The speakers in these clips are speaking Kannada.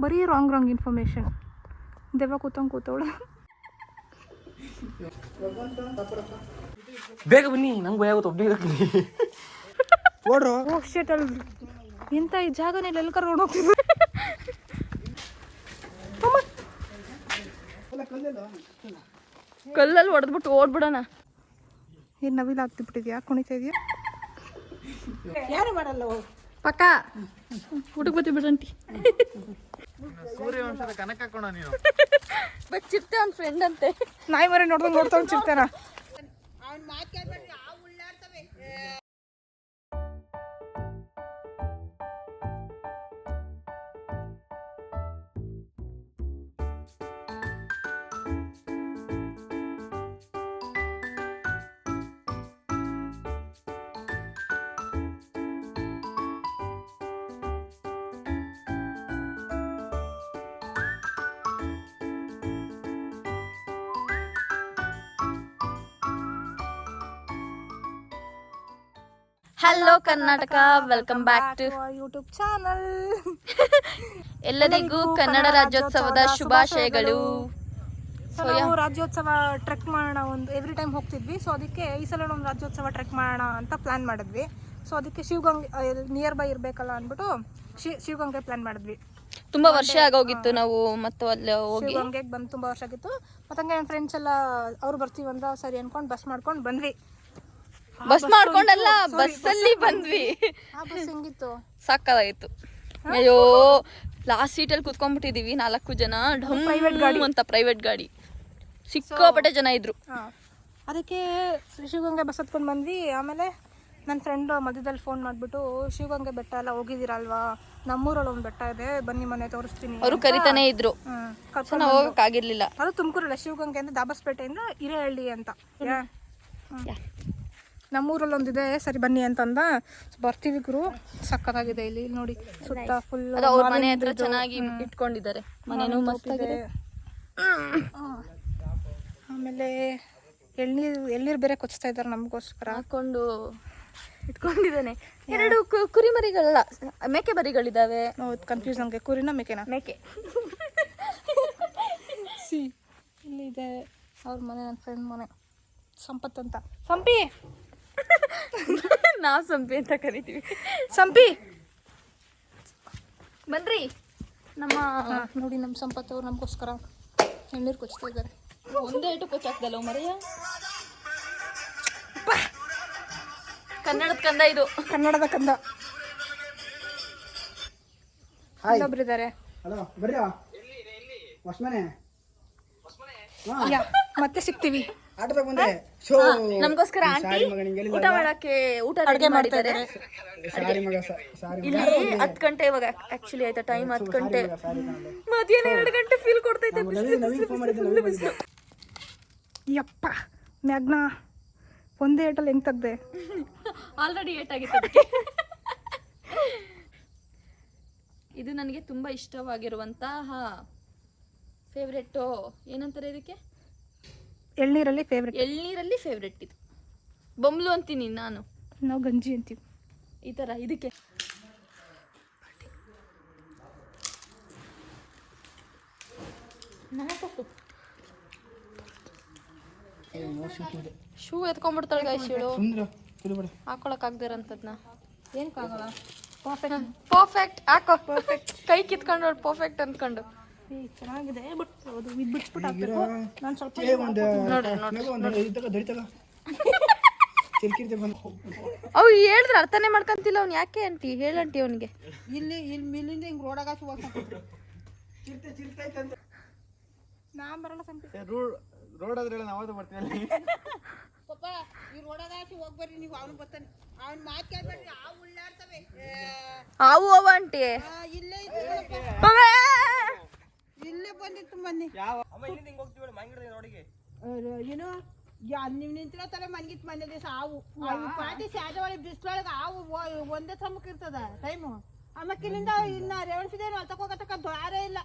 ಬರೀ ರಾಂಗ್ ಇನ್ಫಾರ್ಮೇಶನ್. ದೆವ್ವ ಕೂತವಳು. ಬೇಗ ಬನ್ನಿ, ನಂಗೆ ಭಯ ಆಗುತ್ತೆ. ಒಬ್ಬನೇ ಓಡ್ರು. ಅಲ್ಲಿ ಇಂಥ ಈ ಜಾಗನೆಲ್ಲ ಎಲ್ಲಿ ಕರ್ಕೊಂಡು ಹೋಗ್ತಿದ್ರು. ಕಲ್ಲಲ್ಲಿ ಹೊಡೆದ್ಬಿಟ್ಟು ಓಡ್ಬಿಡೋಣ. ಏನು ನವಿಲ್ ಆಗ್ತಿಬಿಟ್ಟಿದ್ಯಾ? ಕುಣಿತಾ ಇದೆಯಾ? ಯಾರು ಮಾಡಲ್ಲ ಪಕ್ಕ ಊಟಕ್ಕೆ ಬರ್ತೀವಿ ಬಿಡ್ರಂಟಿ. ಸೂರ್ಯವಂಶದ ಕನಕ ಹಾಕೋಣ ನೀನು. ಬಟ್ ಚಿರ್ತೆ ಅವ್ನ ಫ್ರೆಂಡ್ ಅಂತೆ. ನಾಯಿ ಮರಿ ನೋಡ್ತಾ ಚಿರ್ತಾನ. ಅವ್ನ ಮಾತು ಕೇಳ್ಬೇಡ್ರಿ, ಆ ಉಳ್ಳಾಡ್ತವೆ. Hello Karnataka, welcome back to YouTube channel. ಎಲ್ಲರಿಗೂ ಕನ್ನಡ ರಾಜ್ಯೋತ್ಸವದ ಶುಭಾಶಯಗಳು. ನಾವು ರಾಜ್ಯೋತ್ಸವ ಟ್ರೆಕ್ ಮಾಡೋಣ, ಒಂದು ಎವ್ರಿ ಟೈಮ್ ಹೋಗ್ತಿದ್ವಿ. ಸೊ ಅದಕ್ಕೆ ಈ ಸಲ ಒಂದು ರಾಜ್ಯೋತ್ಸವ ಟ್ರೆಕ್ ಮಾಡೋಣ ಅಂತ ಪ್ಲಾನ್ ಮಾಡಿದ್ವಿ. ಸೊ ಅದಕ್ಕೆ ಶಿವಗಂಗೆ ನಿಯರ್ ಬೈ ಇರಬೇಕಲ್ಲ ಅಂದ್ಬಿಟ್ಟು ಶಿವಗಂಗೆ ಪ್ಲಾನ್ ಮಾಡಿದ್ವಿ. ತುಂಬಾ ವರ್ಷ ಆಗೋಗಿತ್ತು ನಾವು ಮತ್ತೆ ಅಲ್ಲಿ ಹೋಗಿ. ಶಿವಗಂಗೆಗೆ ಬಂದು ತುಂಬ ವರ್ಷ ಆಗಿತ್ತು. ಮತ್ತು ಹಂಗೆ ನನ್ನ ಫ್ರೆಂಡ್ಸ್ ಎಲ್ಲ ಅವ್ರು ಬರ್ತೀವಿ ಅಂದ್ರ ಸರಿ ಅನ್ಕೊಂಡು ಬಸ್ ಮಾಡ್ಕೊಂಡು ಬಂದ್ವಿ. ಬಸ್ ಮಾಡ್ಕೊಂಡಲ್ಲ, ಬಸ್ಸಲ್ಲಿ ಬಂದ್ವಿ. ಆ ಬಸ್ ಹೆಂಗಿತ್ತು? ಸಾಕಾಗಿತ್ತು. ಅಯ್ಯೋ, ಲಾಸ್ಟ್ ಸೀಟಲ್ಲಿ ಕುತ್ಕೊಂಡ್ಬಿಟ್ಟಿದೀವಿ 4 ಜನ. ಪ್ರೈವೇಟ್ ಗಾಡಿ ಅಂತ, ಪ್ರೈವೇಟ್ ಗಾಡಿ. ಸಿಕ್ಕಾಪಟ್ಟೆ ಜನ ಇದ್ರು. ಅದಕ್ಕೆ ಶಿವಗಂಗೆ ಬಸ್ ಹತ್ಕೊಂಡು ಬಂದ್ವಿ. ಆಮೇಲೆ ನನ್ನ ಫ್ರೆಂಡ್ ಮಧ್ಯದಲ್ಲಿ ಫೋನ್ ಮಾಡಿಬಿಟ್ಟು, ಶಿವಗಂಗೆ ಬೆಟ್ಟ ಎಲ್ಲ ಹೋಗಿದ್ದೀರಲ್ವಾ, ನಮ್ಮೂರಲ್ಲಿ ಒಂದು ಬೆಟ್ಟ ಇದೆ, ಬನ್ನಿ ಮನೆ ತೋರಿಸ್ತೀನಿ. ಅವರು ಕರಿತಾನೆ ಇದ್ರು. ನಾವು ಹೋಗಕ್ಕಾಗಿರ್ಲಿಲ್ಲ. ಅದು ತುಮಕೂರಲ್ಲ, ಶಿವಗಂಗೆ ಅಂದ್ರೆ ದಾಬಸ್ಪೇಟೆಯಿಂದ ಹಿರೇಹಳ್ಳಿ ಅಂತ. ನಮ್ಮೂರಲ್ಲಿ ಒಂದಿದೆ, ಸರಿ ಬನ್ನಿ ಅಂತಂದ. ಬರ್ತೀವಿ ಗುರು, ಸಕ್ಕತ್ತಾಗಿದೆ ಇಲ್ಲಿ ನೋಡಿ. ಸುತ್ತ ಫುಲ್ ಅವ್ರ ಮನೆ ಹತ್ರ ಚೆನ್ನಾಗಿ ಇಟ್ಕೊಂಡಿದ್ದಾರೆ. ಮನೆನೂ ಮಸ್ತಾಗಿದೆ. ಆಮೇಲೆ ಎಳ್ನೀರು ಬೇರೆ ಕೊಚ್ತಾ ಇದ್ದಾರೆ ನಮಗೋಸ್ಕರ. ಹಾಕೊಂಡು ಇಟ್ಕೊಂಡಿದ್ದಾನೆ. 2 ಕುರಿಮರಿಗಳಲ್ಲ, ಮೇಕೆ ಮರಿಗಳಿದಾವೆ. ಕನ್ಫ್ಯೂಸ್ ನಮಗೆ. ಕುರಿನ ಮೇಕೆನಾ? ಮೇಕೆ. ಇಲ್ಲಿದೆ ಅವ್ರ ಮನೆ, ನನ್ನ ಫ್ರೆಂಡ್ ಮನೆ. ಸಂಪತ್ ಅಂತ. ಸಂಪಿ ನಾವು ಸಂಪಿ ಅಂತ ಕರಿತೀವಿ. ಸಂಪಿ ಬನ್ರಿ. ನಮ್ಮ ನೋಡಿ, ನಮ್ಮ ಸಂಪತ್ ಅವ್ರು ನಮಗೋಸ್ಕರ ಎಳ್ನೀರು ಕೊಚ್ತಾ ಇದ್ದಾರೆ. ಒಂದೇ ಇಟ್ಟು ಕೊಚ್ಚಾಕ್ದಲ್ಲ ಮರೆಯ. ಕನ್ನಡದ ಕಂದ ಇದು, ಕನ್ನಡದ ಕಂದ. ಇಲ್ಲೊಬ್ರಿದ್ದಾರೆ. ಮತ್ತೆ ಸಿಗ್ತೀವಿ. ನಮಗೋಸ್ಕರ ಆಂಟಿ ಊಟ ಮಾಡಕ್ಕೆ ಅಡುಗೆ ಮಾಡಿದ್ದಾರೆ. ಇಲ್ಲಿ 10 ಗಂಟೆ ಇವಾಗ ಆಕ್ಚುಲಿ ಆಯ್ತಾ ಟೈಮ್. 10 ಗಂಟೆ, ಮಧ್ಯಾಹ್ನ 2 ಗಂಟೆ ಫೀಲ್ ಕೊಡ್ತೈತೆ. ಯಪ್ಪ ಮ್ಯಾಗ್ನಾ ಒಂದೇ ಏಟಲ್ಲಿ ಹೆಂಗ್ ತೆಗ್ದೆ? ಆಲ್ರೆಡಿ 8 ಆಗಿತ್ತು. ಇದು ನನಗೆ ತುಂಬಾ ಇಷ್ಟವಾಗಿರುವಂತಹ ಫೇವ್ರೆಟ್. ಏನಂತಾರೆ ಇದಕ್ಕೆ? ಎಳ್ನೀರಲ್ಲಿ ಫೇವ್ರೆಟ್. ಎಳ್ನೀರಲ್ಲಿ ಫೇವ್ರೆಟ್ ಇದು. ಬೊಂಬ್ಲು ಅಂತೀನಿ ನಾನು, ನಾವು ಗಂಜಿ ಅಂತೀವಿ ಈ ಥರ. ಇದಕ್ಕೆ ಶೂ ಎತ್ಕೊಂಡ್ಬಿಡ್ತಾಳೆ ಗಾಯ್ಸಿಳು, ಹಾಕೊಳಕ್ ಆಗ್ದಿರಂತದ್ನ. ಏನಕ್ಕಾಗಲ್ಲ? ಪರ್ಫೆಕ್ಟ್ ಹಾಕೋ. ಪರ್ಫೆಕ್ಟ್ ಕೈ ಕಿತ್ಕೊಂಡು ಪರ್ಫೆಕ್ಟ್ ಅಂದ್ಕೊಂಡು. ಚೆನ್ನಾಗಿದೆ, ಬಟ್ ಅದು ಬಿಟ್ಬಿಟ್ಟು ಹಾಕ್ಬೇಕು. ನಾನು ಸ್ವಲ್ಪ ಅವು ಹೇಳಿದ್ರೆ ಅರ್ಥನೇ ಮಾಡ್ಕೊಂತಿಲ್ಲ ಅವ್ನು. ಯಾಕೆ ಆಂಟಿ ಹೇಳಂಟಿ ಅವನಿಗೆ. ಇಲ್ಲಿ ಮಿಲ್ಲಿಂದ ಹಿಂಗೆ ರೋಡಾಗ ನಾ ಬರಲ್ಲ ಸಂಪಿ. ರೋಡ್ ಆದ್ರೆ ನಾವು ಬರ್ತೀವಿ. ಪಾಪ ಈ ರೋಡಾಗ ಹೋಗ್ಬರ್ರಿ ನೀವು. ಅವನು ಬರ್ತಾನೆ, ಅವ್ನ ಮಾತು ಕೇಳ್ಬೇಡ್ರಿ, ಆ ಉಳ್ಳಾಡ್ತವೆ. ಅವು ಅವ ಆಂಟಿ ಇಲ್ಲೇ ಇಲ್ಲೇ ಬಂದಿತ್ತು ಮೊನ್ನೆ. ಏನು ನೀವು ನಿಂತಿರೋ ಮನ್ಗಿತ್ ಮೊನ್ನೆ ದಿವಸ ಹಾವು ಪಾಟಿ ಶಾಜವಾಳಿ ಬಿಸಿಲೊಳಗೆ ಹಾವು ಒಂದೇ ಸಮಕ್ಕೆ ಇರ್ತದ ಟೈಮು. ಆಮೇಲೆ ಇಲ್ಲಿಂದ ಇನ್ನ ರೇವಣಿಸಿದೇನು ಅಲ್ಲಿ ತಗೋತಕ್ಕ ದ್ವಾರೇ ಇಲ್ಲ.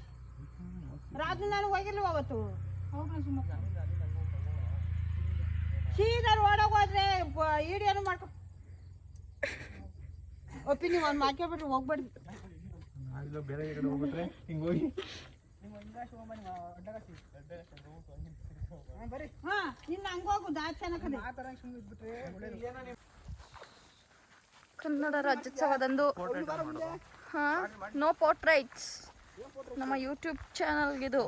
ರಾತ್ರಿ ನಾನು ಹೋಗಿರ್ಲಿವ ಅವತ್ತು. ಸೀದಾ ರೋಡಾಗ ಹೋದ್ರೆ ಈಡಿಯನ್ನು ಮಾಡ್ಕೊ ಒಪ್ಪಿ ನೀವು ಒಂದು ಮಾತಾಡ್ಬಿಟ್ರೆ ಹೋಗ್ಬೇಡಿ. ಬೇರೆ ಕಡೆ ಹೋಗ್ಬಿಟ್ರೆ ಹಿಂಗೆ ಹೋಗಿ ಹಾ ಇನ್ನು ಹಂಗೋಗು ದಾರಿ ಚೆನ್ನಾಗದೆ. ಕನ್ನಡ ರಾಜ್ಯೋತ್ಸವದಂದು ನೋ ಪೋರ್ಟ್ರೈಟ್ಸ್ ನಮ್ಮ ಯೂಟ್ಯೂಬ್ ಚಾನಲ್ಗಿದು.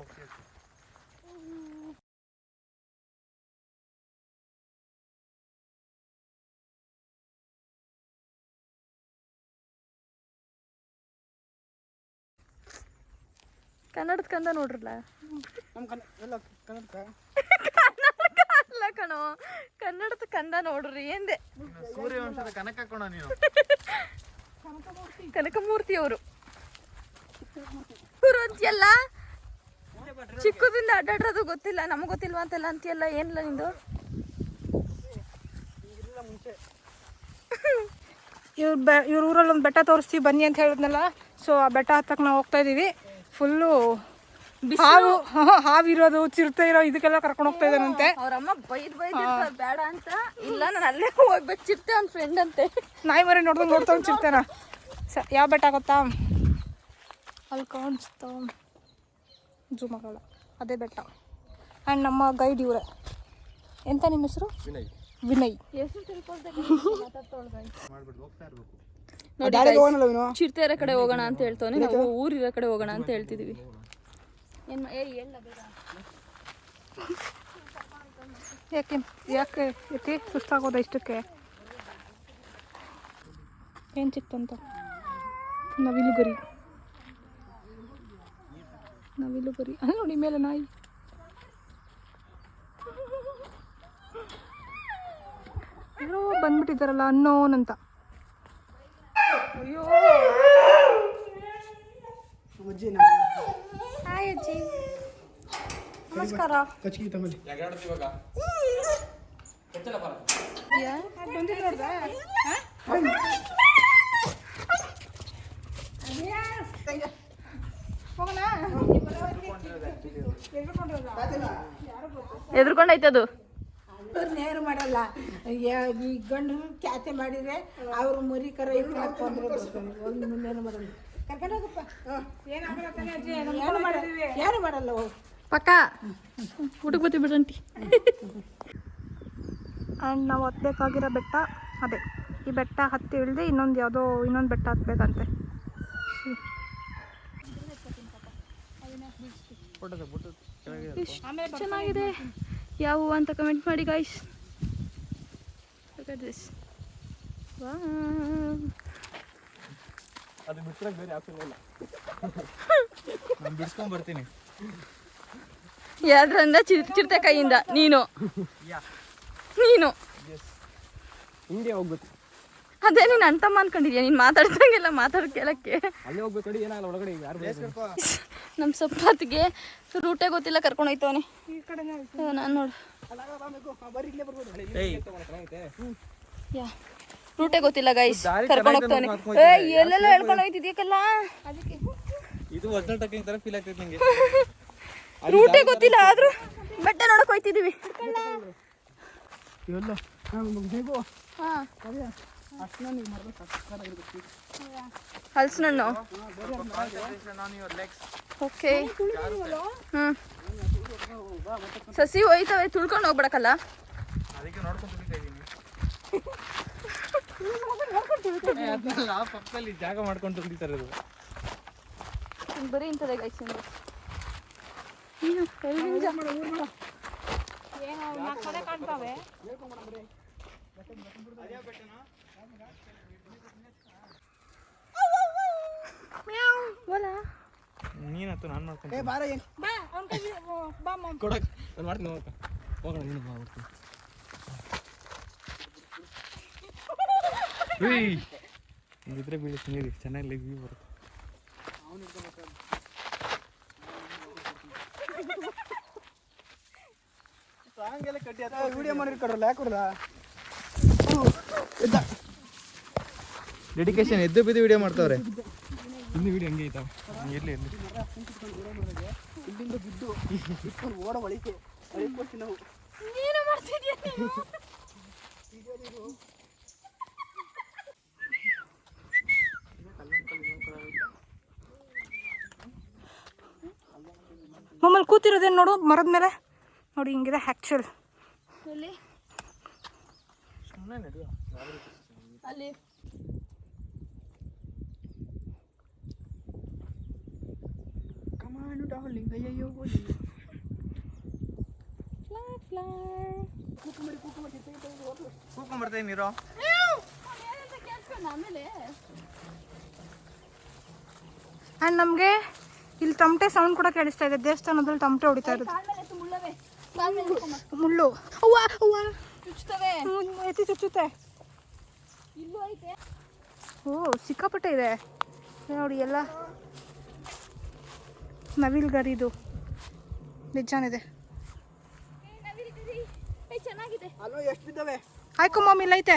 ಕನ್ನಡದ ಕಂದ ನೋಡ್ರಲ್ಲ. ಅಲ್ಲ ಕಣೋ, ಕನ್ನಡದ ಕಂದ ನೋಡ್ರಿ ಎಂದೆ. ಸೂರ್ಯವಂಶದ ಕನಕ ಹಾಕೋಣ ನೀನು. ಕನಕಮೂರ್ತಿ ಅವರು ಇವರು ಅಂತೀಯಲ್ಲ, ಚಿಕ್ಕದಿಂದ ಅಡ್ಡಾಡ್ರದು ಗೊತ್ತಿಲ್ಲ, ನಮಗೆ ಗೊತ್ತಿಲ್ವಾ ಅಂತೆಲ್ಲ ಅಂತೀಯಲ್ಲ, ಏನಿಲ್ಲ ನಿಂದು. ಇವ್ರ ಊರಲ್ಲಿ ಒಂದು ಬೆಟ್ಟ ತೋರಿಸ್ತೀವಿ ಬನ್ನಿ ಅಂತ ಹೇಳಿದ್ನಲ್ಲ. ಸೊ ಆ ಬೆಟ್ಟ ಹತ್ತಕ್ಕೆ ನಾವು ಹೋಗ್ತಾ ಇದ್ದೀವಿ. ಫುಲ್ಲು ಹಾವಿರೋದು, ಚಿರತೆ ಇರೋ ಇದಕ್ಕೆಲ್ಲ ಕರ್ಕೊಂಡು ಹೋಗ್ತಾ ಇದ್ದಾನಂತೆ. ಅವ್ರಮ್ಮ ಬೈದ್ ಬೇಡ ಅಂತ. ಇಲ್ಲ ನಾನು ಅಲ್ಲೇ ಹೋಗ್ಬೇಕು, ಚಿರತೆ ಅವ್ನ ಫ್ರೆಂಡ್ ಅಂತೆ. ನಾಯಿ ಮರಿ ನೋಡ್ತಾ ಚಿರ್ತೇನ. ಯಾವ ಬೆಟ್ಟ ಗೊತ್ತಾ? ಅಲ್ಲಿ ಕಾಣಿಸ್ತಾ ಜೂಮ್ ಆಗಲ್ಲ, ಅದೇ ಬೆಟ್ಟ. ಆ್ಯಂಡ್ ನಮ್ಮ ಗೈಡ್ ಇವರೇ. ಎಂತ ನಿಮ್ಮ ಹೆಸರು? ವಿನಯ್. ನೋಡಿ ಚಿರತೆರ ಕಡೆ ಹೋಗೋಣ ಅಂತ ಹೇಳ್ತಾನೆ, ನಾವು ಊರಿರೋ ಕಡೆ ಹೋಗೋಣ ಅಂತ ಹೇಳ್ತಿದೀವಿ. ಯಾಕೆ ಸುಸ್ತಾಗೋದ ಇಷ್ಟಕ್ಕೆ? ಏನು ಸಿಕ್ತಂತ? ನವಿಲುಗರಿ ಅಲ್ಲಿ ನೋಡಿ ಮೇಲೆ ನಾಯಿ. ಯಾರೋ ಬಂದ್ಬಿಟ್ಟಿದ್ದಾರಲ್ಲ ಅನ್ನೋನ್ ಅಂತ. ಅಯ್ಯೋ ಹಾಯ್ ಅಜ್ಜಿ, ನಮಸ್ಕಾರ. ಬಂದಿದ್ದು ನೋಡ್ದ? ಎದ್ರಕೊಂಡೈತದು. ನೇರು ಮಾಡಲ್ಲ. ಈ ಗಂಡು ಖ್ಯಾತೆ ಮಾಡಿದ್ರೆ ಅವ್ರು ಮರಿ ಕರ ಒಂದು ಮುಂದೇನು ಮಾಡಲ್ಲ. ಕರ್ಕೊಂಡು ಹೋಗಪ್ಪ. ಯಾರು ಮಾಡಲ್ಲ. ಪಕ್ಕ ಊಟಕ್ಕೆ ಬರ್ತೀವಿ ಬಿಡ್ರಂಟಿ. ಆ್ಯಂಡ್ ನಾವು ಹತ್ತಬೇಕಾಗಿರೋ ಬೆಟ್ಟ ಅದೇ. ಈ ಬೆಟ್ಟ ಹತ್ತಿ ಇಳಿದು ಇನ್ನೊಂದು ಬೆಟ್ಟ ಹತ್ಬೇಕಂತೆ. ಎಷ್ಟು ಚೆನ್ನಾಗಿದೆ, ಯಾವುವು ಅಂತ ಕಮೆಂಟ್ ಮಾಡಿ guys. Look at this. Wow. ಅದು ಬಿಡ್ಸಕ್ಕೆ ಬೇರೆ ಆಪ್ಷನ್ ಇಲ್ಲ. ನಾನು ಬಿಡ್ಸ್ಕೊಂಡ್ ಬರ್ತೀನಿ. ಯಾವ್ದ್ರಿಂದ? ಚಿರತೆ ಕೈಯಿಂದ. ನೀನು ಇಂಡಿಯಾ ಹೋಗ್ಬೇಕು. ಅದೇ ನೀನು ಅಂತಮ್ಮ ಅನ್ಕೊಂಡಿದ್ಯಾ? ನೀನು ಮಾತಾಡ್ದಂಗೆಲ್ಲ ಮಾತಾಡ್ ಕೇಳಕ್ಕೆ. ಅಲ್ಲೇ ಹೋಗ್ಬೇಕು ನೋಡಿ, ಏನಾಗಲ್ಲ ಒಳಗಡೆ. ಯಾರು ನಮ್ಮ ಸಪ್ಪಾತ್ಗೆ ರೂಟೇ ಗೊತ್ತಿಲ್ಲ, ಕರ್ಕೊಂಡು ಹೋಯ್ತವನೆ. ನಾನು ನೋಡು, ರೂಟೇ ಗೊತ್ತಿಲ್ಲ ಗೈಸ್, ಕರ್ಕೊಂಡು ಹೋಗ್ತಾನೆ. ಎಲ್ಲೆಲ್ಲ ಹೇಳ್ಕೊಂಡು ಹೋಯ್ತಿದ್ಯಕ್ಕಲ್ಲ, ಇದು ಒರಿಜಿನಲ್ ಟಕಿಂಗ್ ತರ ಫೀಲ್ ಆಗ್ತೈತೆ ನಿಮಗೆ. ರೂಟೇ ಗೊತ್ತಿಲ್ಲ ಆದ್ರೂ ಬೆಟ್ಟ ನೋಡಕ್ ಹೋಯ್ತಿದೀವಿ. ಹಲ್ಸಿನಣ್ಣು. ಓಕೆ, ಸಸಿ ಹೋಯ್ತವೆ, ತುಳ್ಕೊಂಡು ಹೋಗ್ಬಿಡಕಲ್ಲ. ಅದಕ್ಕೆ ನೋಡ್ಕೊಂಡು ಪಕ್ಕದಲ್ಲಿ ಜಾಗ ಮಾಡ್ಕೊಂಡು ತುಳಿತಾರೆ. ಅದು ಬರೀ ಇಂಥದೇ ಗೈಸ್. ನೀನತ್ತು ನಾನು ಮಾಡ್ಕೊಂಡು ಕೊಡಕ್ ನಾನು ಮಾಡ್ತೀನಿ. ಹೋಗೋಣ, ನೀನು ಮಾಡ್ತೀನಿ. ಇದ್ರೆ ಬೀಳುತ್ತೆ ನೀರು, ಚೆನ್ನಾಗಿ ವ್ಯೂ ಬರುತ್ತೆ. ವಿಡಿಯೋ ಮಾಡಿರ್ಕೊಡ್ರಲ್ಲ, ಯಾಕೆ ಕೊಡ್ದ? ಡೆಡಿಕೇಶನ್ ಎದ್ದು ಬಿದ್ದು ವಿಡಿಯೋ ಮಾಡ್ತಾವ್ರೆ. ಇನ್ನು ವಿಡಿಯೋ ಹಂಗೆ ಐತಾವ. ಇರ್ಲಿ ಇಲ್ಲಿಂದ ಬಿದ್ದು ಓಡ ಒಳಿಕೆ ನಾವು ನೀನು ಮಾಡ್ತಿದ್ಯಾ? ಮಮ್ಮಲ್ಲಿ ಕೂತಿರೋದೇನು ನೋಡು ಮರದ ಮೇಲೆ ನೋಡಿ ಹಿಂಗಿದೆ ಆ್ಯಕ್ಚುಲ್. ಎಲ್ಲಿ ಸುಮ್ಮನೆ ನಡೆಯೋ ಅಲ್ಲಿ ಕಮಾನು ಡಾರ್ಲಿಂಗ್ ಅಯ್ಯಯ್ಯೋ ಕೂಕೊಂಬರ್ತೇನೆ ನೀರೋ. ಆಮೇಲೆ ಆ್ಯಂಡ್ ನಮಗೆ ಇಲ್ಲಿ ತಮಟೆ ಸೌಂಡ್ ಕೂಡ ಕೇಳಿಸ್ತಾ ಇದೆ. ದೇವಸ್ಥಾನದಲ್ಲಿ ತಮಟೆ ಹೊಡಿತಾ ಇರೋದು. ಮುಳ್ಳು ಅವ್ವ ಅವ್ವ ಚುಚ್ತವೆ. ಎತ್ತಿ ಚುಚ್ಚುತ್ತೆ. ಇಲ್ಲೂ ಐತೆ. ಓ ಸಿಕ್ಕಾಪಟ್ಟೆ ಇದೆ ನೋಡಿ. ಎಲ್ಲ ನವಿಲ್ಗರಿದು ನಿಜಾನಿದೆ. ಚೆನ್ನಾಗಿದೆ. ಅಲ್ಲೋ ಎಷ್ಟು ಬಿದ್ದಾವೆ? ಆಯ್ಕೊ ಮಮ್ಮಿ ಇಲ್ಲೈತೆ.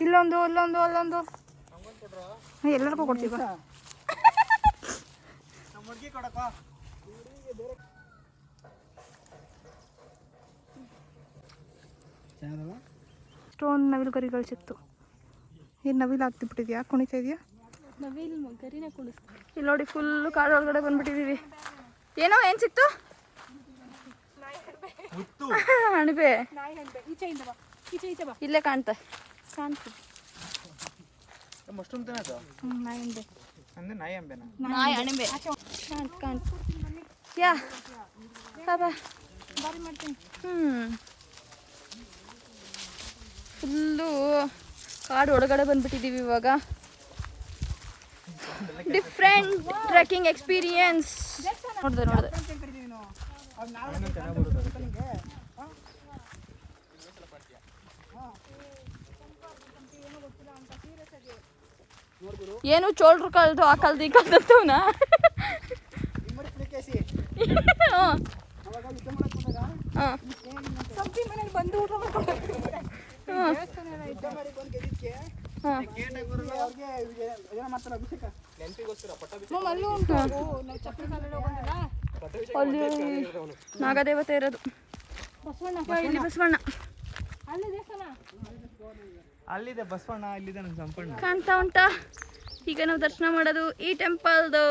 ಇಲ್ಲೊಂದು ಅಲ್ಲೊಂದು ಅಲ್ಲೊಂದು ಎಲ್ಲರಿಗೂ ಕೊಡ್ತೀವ. ನಮ್ಮ ಹುಡುಗಿ ಕೊಡಕ್ಕ. ಇಷ್ಟೊಂದು ನವಿಲು ಗರಿಗಳು ಸಿಕ್ತು. ಏನು ನವಿಲು ಆಗ್ತಿಬಿಟ್ಟಿದ್ಯಾ? ಕುಣಿತಾ ಇದೆಯಾ? ನವಿಲ್ ಗರಿನ ಕುಣಿಸ್ತಾರೆ. ಇಲ್ಲಿ ನೋಡಿ ಫುಲ್ಲು ಕಾಡು ಒಳಗಡೆ ಬಂದ್ಬಿಟ್ಟಿದ್ದೀವಿ. ಏನೋ ಏನು ಸಿಕ್ತು? ಅಣಬೆ ಇಲ್ಲೇ ಕಾಣ್ತಾ ಕಾಣ್ತು. ಮಶ್ರೂಮ್ ತಿನ್ನೋದು ಅಂದ್ರೆ ನಾಯಿ ಅಂಬೆನಾ? ನಾಯಿ ಅಣಬೆ ಕಾಣ್ತು. ಯಾ ಬಾಬಾ ಫುಲ್ಲು ಕಾಡು ಒಳಗಡೆ ಬಂದ್ಬಿಟ್ಟಿದ್ದೀವಿ ಇವಾಗ. Different trekking experience. ನೋಡಿದೆ ಏನು ಚೋಳ್ರು ಕಳ್ದು ಆ ಕಲ್ದು ಈ ಕಲ್ದವನ. ಬಂದು ಊಟ ಅಲ್ಲೂ ಉಂಟು. ಅಲ್ಲಿ ನಾಗದೇವತೆ ಇರೋದು. ಇಲ್ಲಿ ಬಸವಣ್ಣ ಅಲ್ಲಿದೆ ಬಸವಣ್ಣ, ಇಲ್ಲಿದೆ ನಮ್ಮ ಸಂಪಣ್ಣ. ಕಾಣ್ತಾ ಉಂಟಾ? ಈಗ ನಾವು ದರ್ಶನ ಮಾಡೋದು ಈ ಟೆಂಪಲ್ದು.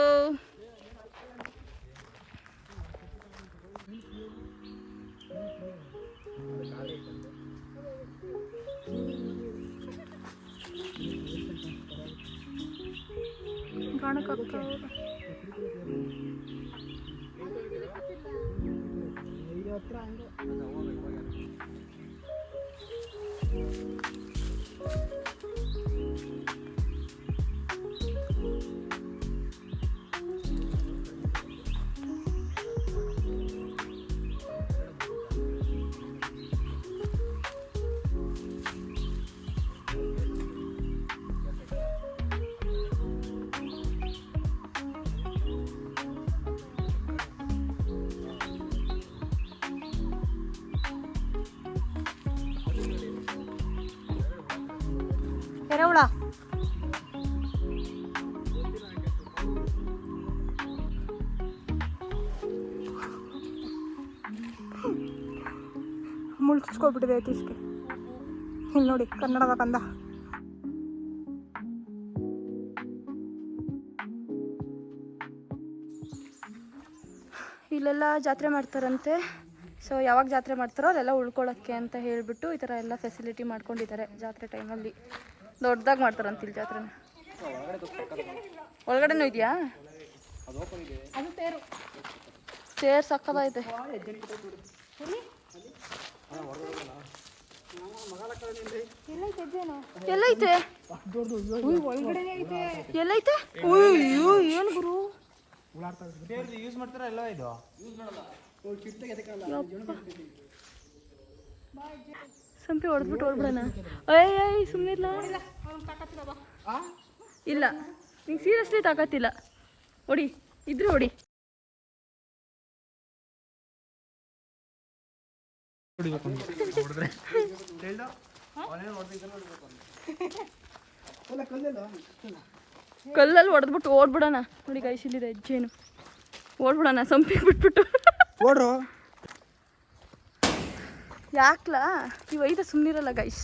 ಎರೆಹುಳ ಮುಳ್ಳು ಚುಚ್ಕೊಬಿಟ್ಟಿದೆ ಐತಿಸ್ಗೆ. ಇಲ್ಲಿ ನೋಡಿ ಕನ್ನಡದ ಕಂದ. ಇಲ್ಲೆಲ್ಲ ಜಾತ್ರೆ ಮಾಡ್ತಾರಂತೆ. ಸೊ ಯಾವಾಗ ಜಾತ್ರೆ ಮಾಡ್ತಾರೋ ಅಲ್ಲೆಲ್ಲ ಉಳ್ಕೊಳ್ಳೋಕ್ಕೆ ಅಂತ ಹೇಳಿಬಿಟ್ಟು ಈ ಥರ ಎಲ್ಲ ಫೆಸಿಲಿಟಿ ಮಾಡ್ಕೊಂಡಿದ್ದಾರೆ. ಜಾತ್ರೆ ಟೈಮಲ್ಲಿ ದೊಡ್ಡದಾಗಿ ಮಾಡ್ತಾರಂತ ಇಲ್ಲಿ ಜಾತ್ರೆನ. ಒಳಗಡೆನೂ ಇದೆಯಾ? ಚೇರ್ ಸಕ್ಕದಾಯ್ತೆ. ಎಲ್ಲೈತೆ ಎಲ್ಲೈತೆ? ಅಯ್ಯೋ ಏನು ಗುರು ಯೂಸ್ ಮಾಡ್ತಾರ ಎಲ್ಲ ಇದು. ಸಂಪಿ ಹೊಡೆದ್ಬಿಟ್ಟು ಹೊಡ್ಬಿಡೋಣ. ಅಯ್ಯ ಸುಮ್ಮನೆ ಇಲ್ಲ, ನಿಂಗೆ ಸೀರಿಯಸ್ಲಿ ತಾಕತ್ತಿಲ್ಲ. ಹೊಡಿ ಇದ್ರೆ ಹೊಡಿ. ಕಲ್ಲಲ್ಲಿ ಹೊಡೆದ್ಬಿಟ್ಟು ಓಡ್ಬಿಡೋಣ. ನೋಡಿ ಗೈಸ್ ಇಲ್ಲಿದೆ ಹೆಜ್ಜೇನು. ಓಡ್ಬಿಡೋಣ ಸಂಪಿಗೆ ಬಿಟ್ಬಿಟ್ಟು. ಓಡ್ರು ಯಾಕ್ಲಾ ಇವು ಐದ ಸುಮ್ಮನಿರಲ್ಲ ಗೈಸ್.